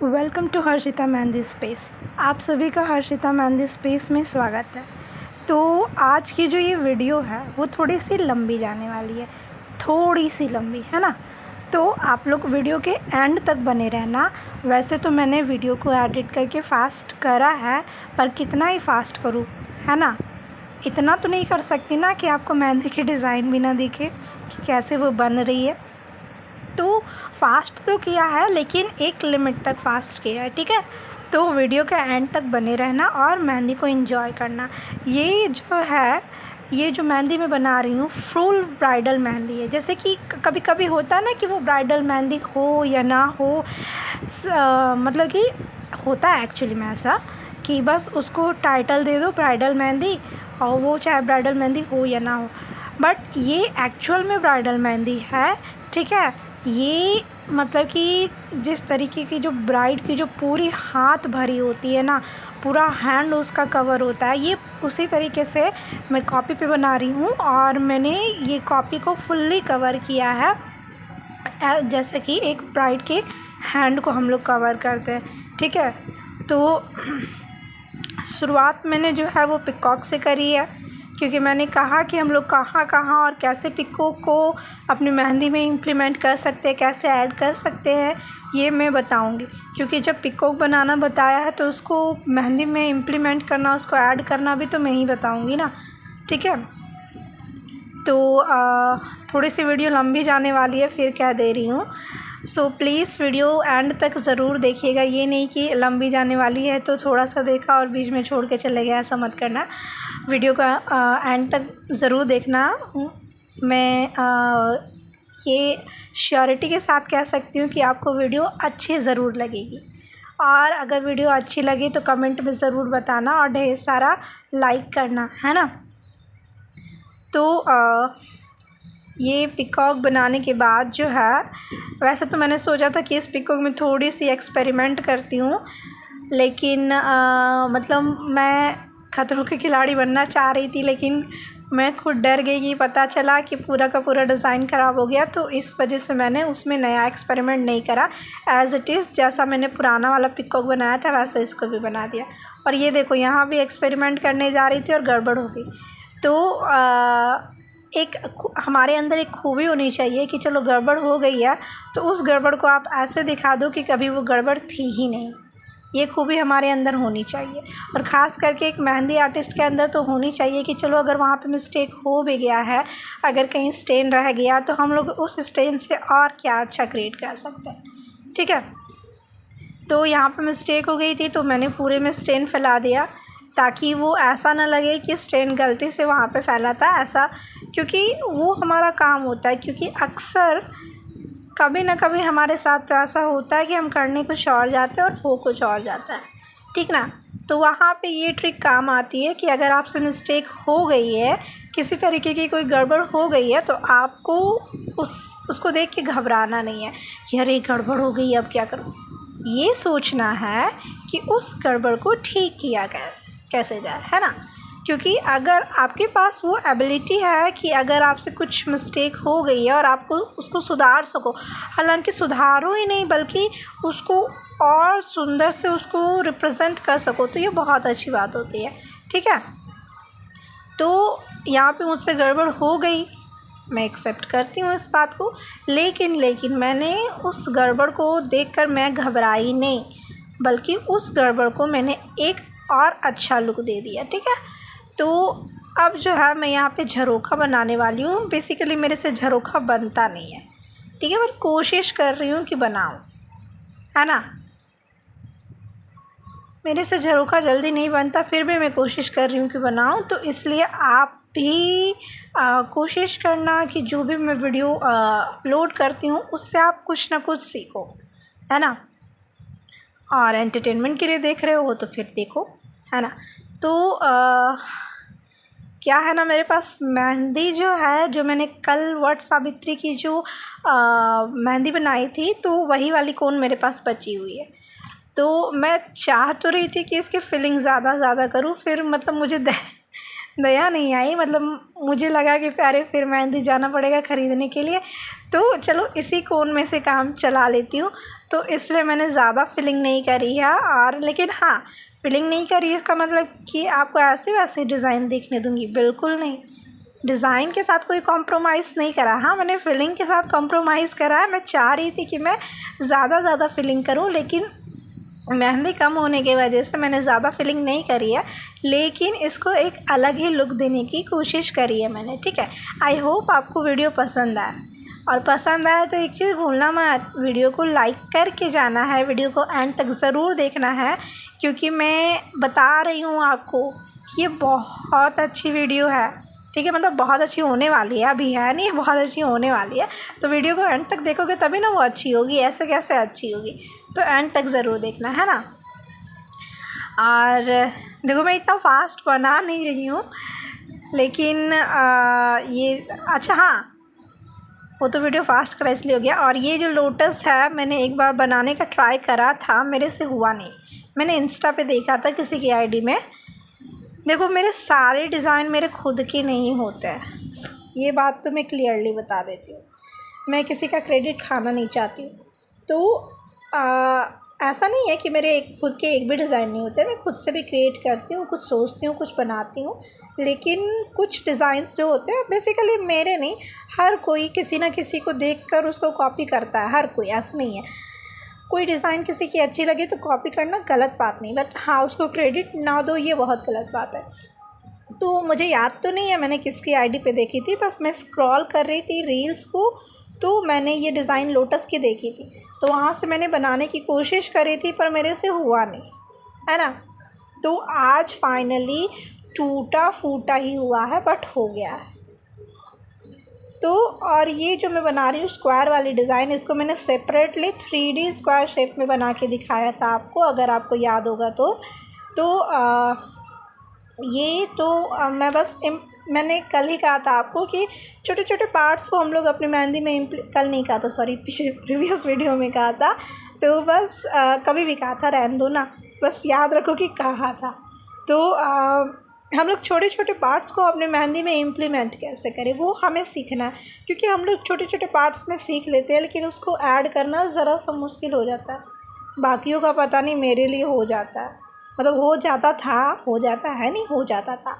Welcome to Harshita Mehndi space. आप सभी का हर्षिता मेहंदी स्पेस में स्वागत है। तो आज की जो ये वीडियो है वो थोड़ी सी लंबी जाने वाली है, थोड़ी सी लंबी है ना। तो आप लोग वीडियो के एंड तक बने रहना। वैसे तो मैंने वीडियो को एडिट करके फ़ास्ट करा है, पर कितना ही फ़ास्ट करूँ, है ना। इतना तो नहीं कर सकती ना कि आपको मेहंदी की डिज़ाइन भी ना दिखे कि कैसे वो बन रही है। तो फ़ास्ट तो किया है, लेकिन एक लिमिट तक फ़ास्ट किया है, ठीक है। तो वीडियो के एंड तक बने रहना और मेहंदी को एंजॉय करना। ये जो मेहंदी मैं बना रही हूँ फुल ब्राइडल मेहंदी है। जैसे कि कभी कभी होता है ना कि वो ब्राइडल मेहंदी हो या ना हो, मतलब कि होता है एक्चुअली में ऐसा कि बस उसको टाइटल दे दो ब्राइडल मेहंदी, और वो चाहे ब्राइडल मेहंदी हो या ना हो। बट ये एक्चुअल में ब्राइडल मेहंदी है, ठीक है। ये मतलब कि जिस तरीके की जो ब्राइड की जो पूरी हाथ भरी होती है ना, पूरा हैंड उसका कवर होता है, ये उसी तरीके से मैं कॉपी पे बना रही हूँ। और मैंने ये कॉपी को फुल्ली कवर किया है, जैसे कि एक ब्राइड के हैंड को हम लोग कवर करते हैं, ठीक है। तो शुरुआत मैंने जो है वो पिकॉक से करी है, क्योंकि मैंने कहा कि हम लोग कहाँ कहाँ और कैसे पिकॉक को अपनी मेहंदी में इम्प्लीमेंट कर सकते हैं, कैसे ऐड कर सकते हैं, ये मैं बताऊंगी। क्योंकि जब पिकॉक बनाना बताया है तो उसको मेहंदी में इम्प्लीमेंट करना, उसको ऐड करना भी तो मैं ही बताऊंगी ना, ठीक है। तो थोड़ी सी वीडियो लंबी जाने वाली है, फिर कह दे रही हूँ। सो प्लीज़ वीडियो एंड तक ज़रूर देखिएगा। ये नहीं कि लंबी जाने वाली है तो थोड़ा सा देखा और बीच में छोड़ के चले गए, ऐसा मत करना। वीडियो का एंड तक ज़रूर देखना। मैं ये श्योरिटी के साथ कह सकती हूँ कि आपको वीडियो अच्छी ज़रूर लगेगी। और अगर वीडियो अच्छी लगे तो कमेंट में ज़रूर बताना और ढेर सारा लाइक करना, है ना। तो ये पिकॉक बनाने के बाद जो है, वैसे तो मैंने सोचा था कि इस पिकॉक में थोड़ी सी एक्सपेरिमेंट करती हूँ, लेकिन मतलब मैं खतरों के खिलाड़ी बनना चाह रही थी, लेकिन मैं खुद डर गई कि पता चला कि पूरा का पूरा डिज़ाइन ख़राब हो गया। तो इस वजह से मैंने उसमें नया एक्सपेरिमेंट नहीं करा। एज़ इट इज़ जैसा मैंने पुराना वाला पिकॉक बनाया था वैसा इसको भी बना दिया। और ये देखो, यहाँ भी एक्सपेरिमेंट करने जा रही थी और गड़बड़ हो गई। तो एक हमारे अंदर एक खूबी होनी चाहिए कि चलो गड़बड़ हो गई है तो उस गड़बड़ को आप ऐसे दिखा दो कि कभी वो गड़बड़ थी ही नहीं। ये खूबी हमारे अंदर होनी चाहिए, और ख़ास करके एक मेहंदी आर्टिस्ट के अंदर तो होनी चाहिए कि चलो अगर वहाँ पे मिस्टेक हो भी गया है, अगर कहीं स्टेन रह गया तो हम लोग उस स्टेन से और क्या अच्छा क्रिएट कर सकते हैं, ठीक है। तो यहाँ पे मिस्टेक हो गई थी तो मैंने पूरे में स्टेन फैला दिया, ताकि वो ऐसा ना लगे कि स्टेन गलती से वहाँ पे फैला था, ऐसा। क्योंकि वो हमारा काम होता है, क्योंकि अक्सर कभी ना कभी हमारे साथ तो ऐसा होता है कि हम करने कुछ और जाते हैं और हो कुछ और जाता है, ठीक ना। तो वहाँ पे ये ट्रिक काम आती है कि अगर आपसे मिस्टेक हो गई है, किसी तरीके की कोई गड़बड़ हो गई है, तो आपको उसको देख के घबराना नहीं है कि अरे गड़बड़ हो गई, अब क्या करूँ। ये सोचना है कि उस गड़बड़ को ठीक किया कैसे जाए, है ना। क्योंकि अगर आपके पास वो एबिलिटी है कि अगर आपसे कुछ मिस्टेक हो गई है और आपको उसको सुधार सको, हालांकि सुधारो ही नहीं बल्कि उसको और सुंदर से उसको रिप्रेजेंट कर सको, तो ये बहुत अच्छी बात होती है, ठीक है। तो यहाँ पे मुझसे गड़बड़ हो गई, मैं एक्सेप्ट करती हूँ इस बात को, लेकिन मैंने उस गड़बड़ को देखकर मैं घबराई नहीं, बल्कि उस गड़बड़ को मैंने एक और अच्छा लुक दे दिया, ठीक है। तो अब जो है मैं यहाँ पे झरोखा बनाने वाली हूँ। बेसिकली मेरे से झरोखा बनता नहीं है, ठीक है, मैं कोशिश कर रही हूँ कि बनाऊँ, है ना। मेरे से झरोखा जल्दी नहीं बनता, फिर भी मैं कोशिश कर रही हूँ कि बनाऊँ। तो इसलिए आप भी कोशिश करना कि जो भी मैं वीडियो अपलोड करती हूँ उससे आप कुछ ना कुछ सीखो, है ना। और एंटरटेनमेंट के लिए देख रहे हो तो फिर देखो, है ना। तो क्या है ना, मेरे पास मेहंदी जो है, जो मैंने कल वट सावित्री की जो मेहंदी बनाई थी, तो वही वाली कोन मेरे पास बची हुई है। तो मैं चाह तो रही थी कि इसकी फिलिंग ज़्यादा करूँ, फिर मतलब मुझे दया नहीं आई, मतलब मुझे लगा कि अरे फिर मेहंदी जाना पड़ेगा ख़रीदने के लिए, तो चलो इसी कोन में से काम चला लेती हूँ। तो इसलिए मैंने ज़्यादा फिलिंग नहीं करी है। और लेकिन हाँ, फिलिंग नहीं करी इसका मतलब कि आपको ऐसे वैसे डिज़ाइन देखने दूँगी, बिल्कुल नहीं। डिज़ाइन के साथ कोई कॉम्प्रोमाइज़ नहीं करा। हाँ, मैंने फिलिंग के साथ कॉम्प्रोमाइज़ करा है। मैं चाह रही थी कि मैं ज़्यादा फिलिंग करूँ, लेकिन मेहंदी कम होने की वजह से मैंने ज़्यादा फिलिंग नहीं करी है, लेकिन इसको एक अलग ही लुक देने की कोशिश करी है मैंने, ठीक है। आई होप आपको वीडियो पसंद आए, और पसंद आए तो एक चीज़ भूलना मत, वीडियो को लाइक करके जाना है, वीडियो को एंड तक ज़रूर देखना है, क्योंकि मैं बता रही हूँ आपको कि ये बहुत अच्छी वीडियो है, ठीक है। मतलब बहुत अच्छी होने वाली है, अभी है नहीं, बहुत अच्छी होने वाली है। तो वीडियो को एंड तक देखोगे तभी ना वो अच्छी होगी, ऐसे कैसे अच्छी होगी। तो एंड तक ज़रूर देखना है ना। और देखो, मैं इतना फास्ट बना नहीं रही हूँ, लेकिन ये अच्छा, हाँ, वो तो वीडियो फास्ट करा इसलिए हो गया। और ये जो लोटस है, मैंने एक बार बनाने का ट्राई करा था, मेरे से हुआ नहीं। मैंने इंस्टा पे देखा था किसी की आईडी में। देखो, मेरे सारे डिज़ाइन मेरे खुद के नहीं होते हैं, ये बात तो मैं क्लियरली बता देती हूँ। मैं किसी का क्रेडिट खाना नहीं चाहती हूँ। तो ऐसा नहीं है कि मेरे खुद के एक भी डिज़ाइन नहीं होते। मैं खुद से भी क्रिएट करती हूँ, कुछ सोचती हूँ, कुछ बनाती हूँ, लेकिन कुछ डिज़ाइंस जो होते हैं बेसिकली मेरे नहीं, हर कोई किसी ना किसी को देखकर उसको कॉपी करता है, हर कोई, ऐसा नहीं है। कोई डिज़ाइन किसी की अच्छी लगे तो कॉपी करना गलत बात नहीं, बट हाँ, उसको क्रेडिट ना दो, ये बहुत गलत बात है। तो मुझे याद तो नहीं है मैंने किसकी आईडी पे देखी थी, बस मैं स्क्रॉल कर रही थी रील्स को, तो मैंने ये डिज़ाइन लोटस की देखी थी, तो वहाँ से मैंने बनाने की कोशिश करी थी, पर मेरे से हुआ नहीं, है ना। तो आज फाइनली टूटा फूटा ही हुआ है, बट हो गया है। तो और ये जो मैं बना रही हूँ स्क्वायर वाली डिज़ाइन, इसको मैंने सेपरेटली 3D स्क्वायर शेप में बना के दिखाया था आपको, अगर आपको याद होगा तो। ये तो मैं बस मैंने कल ही कहा था आपको कि छोटे छोटे पार्ट्स को हम लोग अपनी मेहंदी में कल नहीं कहा था, सॉरी, प्रीवियस वीडियो में कहा था। तो बस कभी भी कहा था, रहने दो ना, बस याद रखो कि कहा था। तो हम लोग छोटे छोटे पार्ट्स को अपने मेहंदी में इम्प्लीमेंट कैसे करें, वो हमें सीखना है। क्योंकि हम लोग छोटे छोटे पार्ट्स में सीख लेते हैं, लेकिन उसको ऐड करना ज़रा सा मुश्किल हो जाता है। बाकियों का पता नहीं, मेरे लिए हो जाता है, मतलब हो जाता था, हो जाता है नहीं, हो जाता था।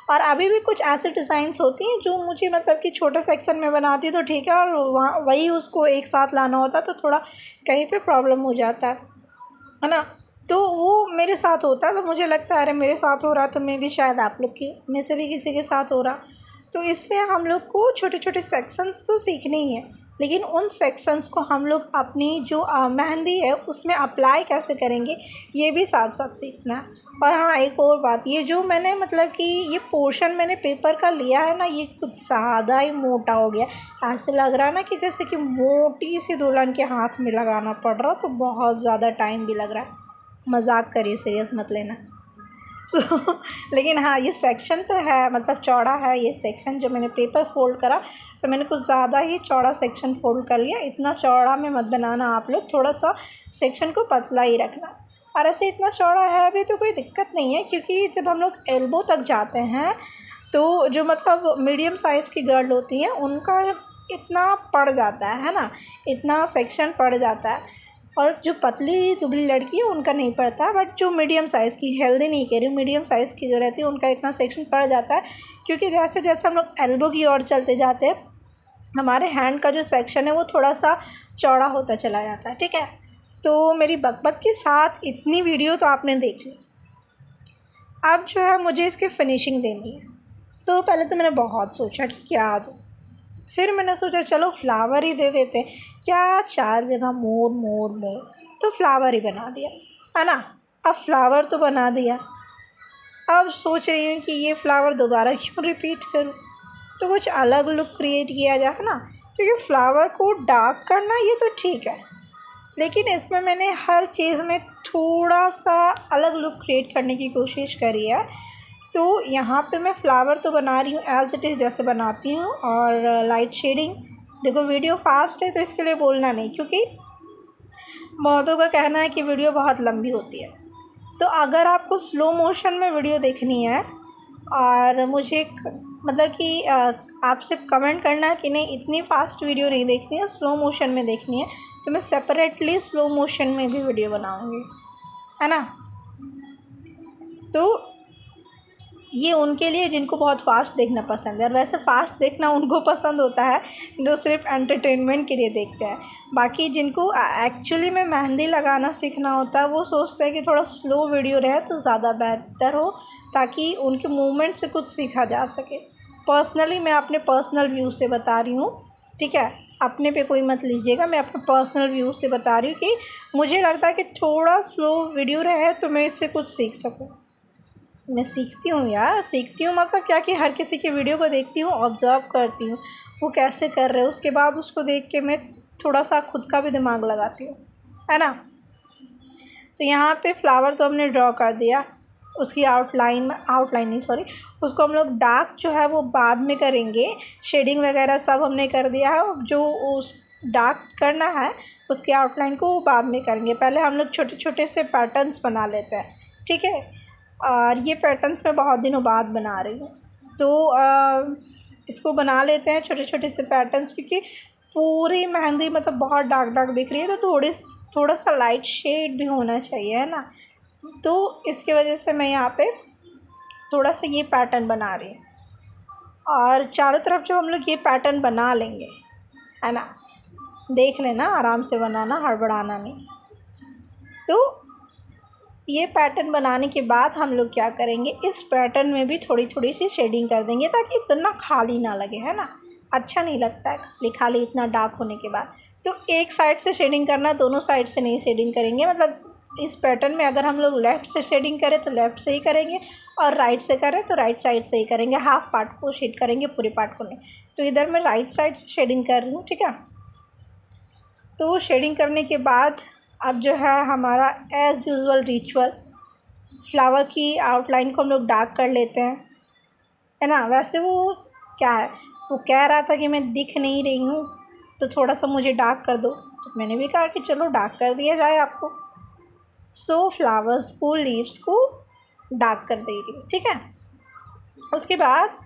और अभी भी कुछ ऐसे डिज़ाइंस होती हैं जो मुझे, मतलब कि छोटे सेक्शन में बनाती तो ठीक है, और वहाँ वही उसको एक साथ लाना होता तो थोड़ा कहीं पे प्रॉब्लम हो जाता है ना। तो वो मेरे साथ होता है, तो मुझे लगता है अरे मेरे साथ हो रहा तो मैं भी शायद आप लोग की में से भी किसी के साथ हो रहा। तो इसलिए हम लोग को छोटे छोटे सेक्शंस तो सीखने ही हैं, लेकिन उन सेक्शंस को हम लोग अपनी जो मेहंदी है उसमें अप्लाई कैसे करेंगे, ये भी साथ साथ सीखना है। और हाँ, एक और बात, ये जो मैंने, मतलब कि ये पोर्शन मैंने पेपर का लिया है ना, ये कुछ ज़्यादा ही मोटा हो गया। ऐसे लग रहा है ना कि जैसे कि मोटी सी दुल्हन के हाथ में लगाना पड़ रहा, तो बहुत ज़्यादा टाइम भी लग रहा है। मजाक करिए, सीरियस मत लेना। लेकिन हाँ, ये सेक्शन तो है, मतलब चौड़ा है ये सेक्शन। जो मैंने पेपर फोल्ड करा तो मैंने कुछ ज़्यादा ही चौड़ा सेक्शन फोल्ड कर लिया। इतना चौड़ा में मत बनाना आप लोग, थोड़ा सा सेक्शन को पतला ही रखना। और ऐसे इतना चौड़ा है अभी तो कोई दिक्कत नहीं है, क्योंकि जब हम लोग एल्बो तक जाते हैं तो जो, मतलब मीडियम साइज़ की गर्ल होती हैं उनका इतना पड़ जाता है ना, इतना सेक्शन पड़ जाता है। और जो पतली दुबली लड़की है उनका नहीं पड़ता, बट जो मीडियम साइज़ की, हेल्दी नहीं कह रही हूँ, मीडियम साइज़ की जो रहती है उनका इतना सेक्शन पड़ जाता है। क्योंकि जैसे जैसे हम लोग एल्बो की ओर चलते जाते हैं, हमारे हैंड का जो सेक्शन है वो थोड़ा सा चौड़ा होता चला जाता है, ठीक है। तो मेरी बकबक के साथ इतनी वीडियो तो आपने देख ली, अब जो है मुझे इसकी फिनिशिंग देनी है। तो पहले तो मैंने बहुत सोचा कि क्या दूँ, फिर मैंने सोचा चलो फ्लावर ही दे देते, क्या 4 जगह मोर मोर मोर, तो फ्लावर ही बना दिया, है ना। अब फ्लावर तो बना दिया, अब सोच रही हूँ कि ये फ्लावर दोबारा क्यों रिपीट करूँ, तो कुछ अलग लुक क्रिएट किया जाए ना। क्योंकि फ्लावर को डार्क करना ये तो ठीक है, लेकिन इसमें मैंने हर चीज़ में थोड़ा सा अलग लुक क्रिएट करने की कोशिश करी है। तो यहाँ पे मैं फ्लावर तो बना रही हूँ एज़ इट इज़ जैसे बनाती हूँ, और लाइट शेडिंग। देखो, वीडियो फास्ट है तो इसके लिए बोलना नहीं, क्योंकि बहुतों का कहना है कि वीडियो बहुत लंबी होती है। तो अगर आपको स्लो मोशन में वीडियो देखनी है, और मुझे मतलब कि आपसे कमेंट करना है कि नहीं इतनी फ़ास्ट वीडियो नहीं देखनी है, स्लो मोशन में देखनी है, तो मैं सेपरेटली स्लो मोशन में भी वीडियो बनाऊँगी, है ना। तो ये उनके लिए जिनको बहुत फ़ास्ट देखना पसंद है, और वैसे फ़ास्ट देखना उनको पसंद होता है जो सिर्फ एंटरटेनमेंट के लिए देखते हैं। बाकी जिनको एक्चुअली में मेहंदी लगाना सीखना होता है वो सोचते हैं कि थोड़ा स्लो वीडियो रहे तो ज़्यादा बेहतर हो, ताकि उनके मूवमेंट से कुछ सीखा जा सके। पर्सनली मैं अपने पर्सनल व्यू से बता रही हूँ, ठीक है, अपने पे कोई मत लीजिएगा, मैं अपने पर्सनल व्यू से बता रही हूँ कि मुझे लगता है कि थोड़ा स्लो वीडियो रहे तो मैं इससे कुछ सीख सकूँ। मैं सीखती हूँ यार, सीखती हूँ मतलब क्या कि हर किसी की वीडियो को देखती हूँ, ऑब्ज़र्व करती हूँ वो कैसे कर रहे हैं, उसके बाद उसको देख के मैं थोड़ा सा खुद का भी दिमाग लगाती हूँ, है ना। तो यहाँ पे फ्लावर तो हमने ड्रॉ कर दिया, उसकी आउटलाइन नहीं सॉरी, उसको हम लोग डार्क जो है वो बाद में करेंगे, शेडिंग वगैरह सब हमने कर दिया है। जो उस डार्क करना है उसकी आउटलाइन को बाद में करेंगे, पहले हम लोग छोटे छोटे से पैटर्न्स बना लेते हैं, ठीक है। और ये पैटर्न्स मैं बहुत दिनों बाद बना रही हूँ, तो इसको बना लेते हैं छोटे छोटे से पैटर्न्स, क्योंकि पूरी मेहंदी मतलब बहुत डार्क डार्क दिख रही है, तो थोड़ा सा लाइट शेड भी होना चाहिए, है ना। तो इसकी वजह से मैं यहाँ पे थोड़ा सा ये पैटर्न बना रही हूँ, और चारों तरफ जब हम लोग ये पैटर्न बना लेंगे, है ना, देख लेना आराम से बनाना, हड़बड़ाना नहीं। तो ये पैटर्न बनाने के बाद हम लोग क्या करेंगे, इस पैटर्न में भी थोड़ी थोड़ी सी शेडिंग कर देंगे, ताकि इतना खाली ना लगे, है ना। अच्छा नहीं लगता है खाली खाली इतना डार्क होने के बाद। तो एक साइड से शेडिंग करना, दोनों साइड से नहीं शेडिंग करेंगे। मतलब इस पैटर्न में अगर हम लोग लेफ़्ट से शेडिंग करें तो लेफ़्ट से ही करेंगे, और राइट से करें तो राइट साइड से ही करेंगे। हाफ पार्ट को शेड करेंगे, पूरे पार्ट को नहीं। तो इधर मैं राइट साइड से शेडिंग कर रही हूँ, ठीक है। तो शेडिंग करने के बाद अब जो है हमारा एज़ यूजुअल रिचुअल, फ्लावर की आउटलाइन को हम लोग डार्क कर लेते हैं, है ना। वैसे वो क्या है, वो कह रहा था कि मैं दिख नहीं रही हूँ तो थोड़ा सा मुझे डार्क कर दो, तो मैंने भी कहा कि चलो डार्क कर दिया जाए आपको। सो फ्लावर्स को, लीव्स को डार्क कर दे रही हूँ, ठीक है। उसके बाद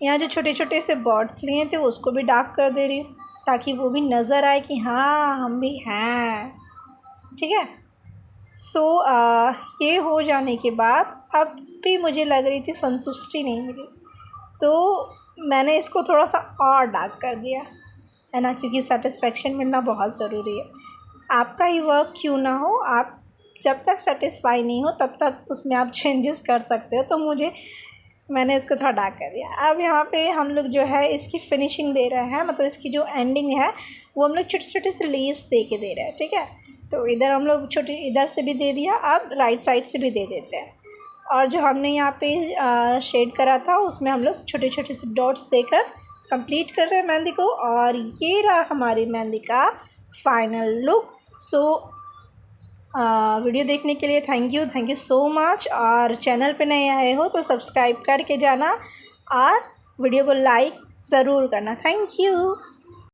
यहाँ जो छोटे छोटे से बर्ड्स लिए थे उसको भी डार्क कर दे रही हूँ, ताकि वो भी नज़र आए कि हाँ हम भी हैं, ठीक है। सो ये हो जाने के बाद अब भी मुझे लग रही थी संतुष्टि नहीं मिली, तो मैंने इसको थोड़ा सा और डार्क कर दिया, है ना, क्योंकि सेटिस्फेक्शन मिलना बहुत ज़रूरी है। आपका ही वर्क क्यों ना हो, आप जब तक सेटिस्फाई नहीं हो तब तक उसमें आप चेंजेस कर सकते हो। तो मैंने इसको थोड़ा डार्क कर दिया। अब यहाँ पे हम लोग जो है इसकी फिनिशिंग दे रहे हैं, मतलब इसकी जो एंडिंग है वो हम लोग छोटे छोटे से लीव्स दे के दे रहे हैं, ठीक है। तो इधर हम लोग छोटे, इधर से भी दे दिया, अब राइट साइड से भी दे देते हैं। और जो हमने यहाँ पे शेड करा था उसमें हम लोग छोटे छोटे से डॉट्स देकर कंप्लीट कर रहे हैं मेहंदी को। और ये रहा हमारी मेहंदी का फाइनल लुक। सो वीडियो देखने के लिए थैंक यू सो मच। और चैनल पे नए आए हो तो सब्सक्राइब करके जाना, और वीडियो को लाइक ज़रूर करना। Thank you.